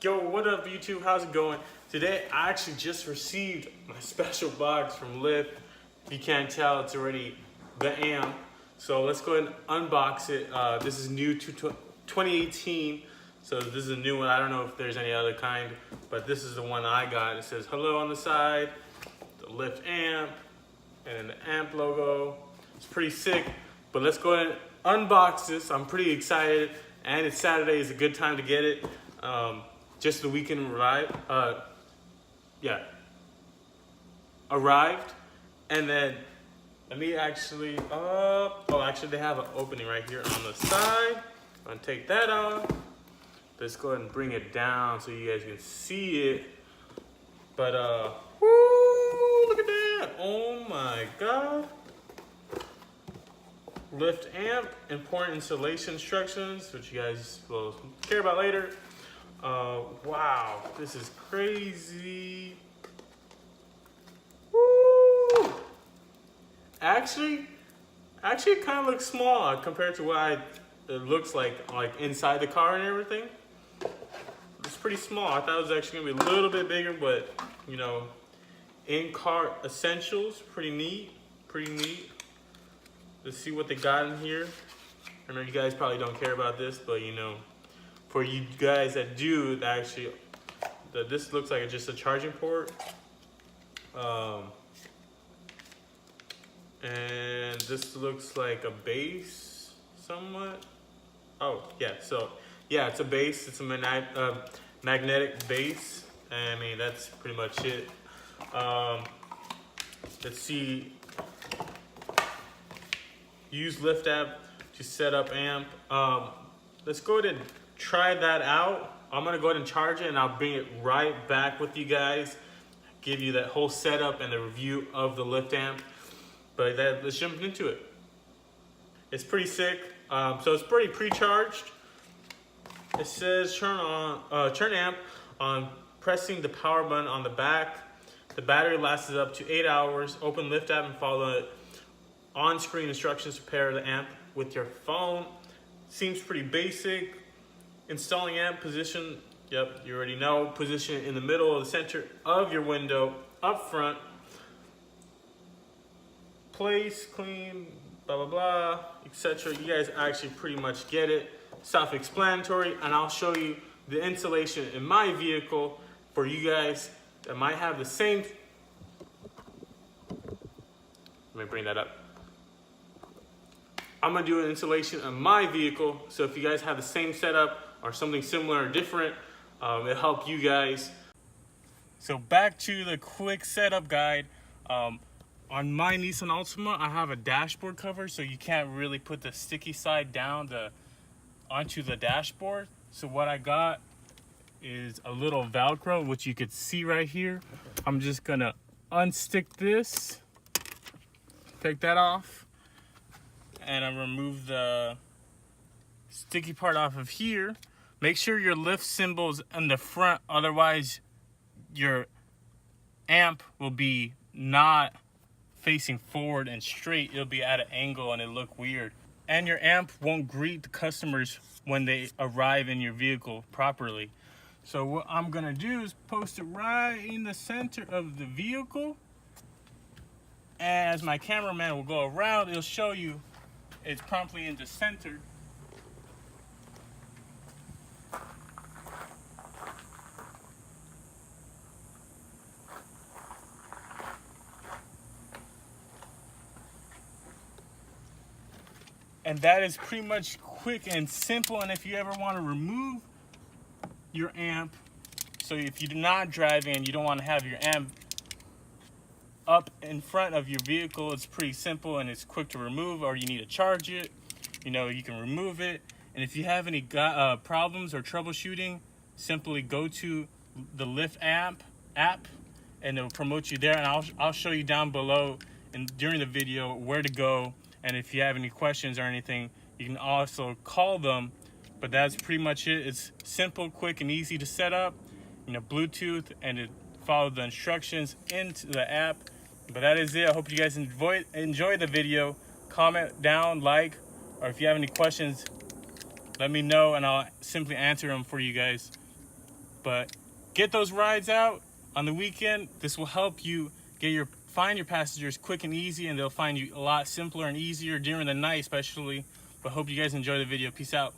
Yo, what up YouTube? How's it going? Today I actually just received my special box from Lyft. If you can't tell, it's already the amp. So let's go ahead and unbox it. This is new to 2018. So this is a new one. I don't know if there's any other kind, but this is the one I got. It says hello on the side, the Lyft amp, and then the amp logo. It's pretty sick, but let's go ahead and unbox this. I'm pretty excited, and it's Saturday is a good time to get it. Just the weekend arrived, arrived, and then let me actually, actually they have an opening right here on the side. I'm gonna take that off. Let's go ahead and bring it down so you guys can see it. But, woo, look at that. Oh my God. Lyft amp, important installation instructions, which you guys will care about later. Wow, this is crazy. Woo! Actually, it kind of looks small compared to what it looks like inside the car and everything. It's pretty small. I thought it was actually gonna be a little bit bigger, but you know, in-car essentials, pretty neat, Let's see what they got in here. I know you guys probably don't care about this, but you know, for you guys that do, this looks like just a charging port. And this looks like a base somewhat. Oh yeah, so yeah, it's a base. It's a magnetic base. I mean, that's pretty much it. Let's see. Use Lyft app to set up amp. Let's go ahead and try that out. I'm gonna go ahead and charge it, and I'll bring it right back with you guys. Give you that whole setup and the review of the Lyft amp. But let's jump into it. It's pretty sick. So it's pretty pre-charged. It says turn amp on pressing the power button on the back. The battery lasts up to 8 hours. Open Lyft app and follow it. On-screen instructions to pair the amp with your phone. Seems pretty basic. Installing amp position. Yep, you already know. Position in the middle of the center of your window, up front. Place, clean, blah, blah, blah, etc. You guys actually pretty much get it. Self-explanatory, and I'll show you the installation in my vehicle for you guys that might have the same. Let me bring that up. I'm gonna do an installation on my vehicle, so if you guys have the same setup or something similar or different, it'll help you guys. So back to the quick setup guide. On my Nissan Altima, I have a dashboard cover, so you can't really put the sticky side down onto the dashboard. So what I got is a little Velcro, which you could see right here. I'm just gonna unstick this, take that off, and I remove the sticky part off of here. Make sure your Lyft symbol's in the front, otherwise your amp will be not facing forward and straight. It'll be at an angle and it'll look weird. And your amp won't greet the customers when they arrive in your vehicle properly. So what I'm gonna do is post it right in the center of the vehicle. As my cameraman will go around, it'll show you it's promptly in the center. And that is pretty much quick and simple. And if you ever want to remove your amp, so if you're not driving and you don't want to have your amp up in front of your vehicle, it's pretty simple and it's quick to remove, or you need to charge it, you know, you can remove it. And if you have any problems or troubleshooting, simply go to the Lyft app and it'll promote you there. And I'll show you down below and during the video where to go. And if you have any questions or anything, you can also call them. But that's pretty much it. It's simple, quick, and easy to set up. You know, Bluetooth, and it follow the instructions into the app. But that is it. I hope you guys enjoy the video. Comment down, like, or if you have any questions, let me know, and I'll simply answer them for you guys. But get those rides out on the weekend. This will help you find your passengers quick and easy, and they'll find you a lot simpler and easier during the night especially. But hope you guys enjoy the video. Peace out.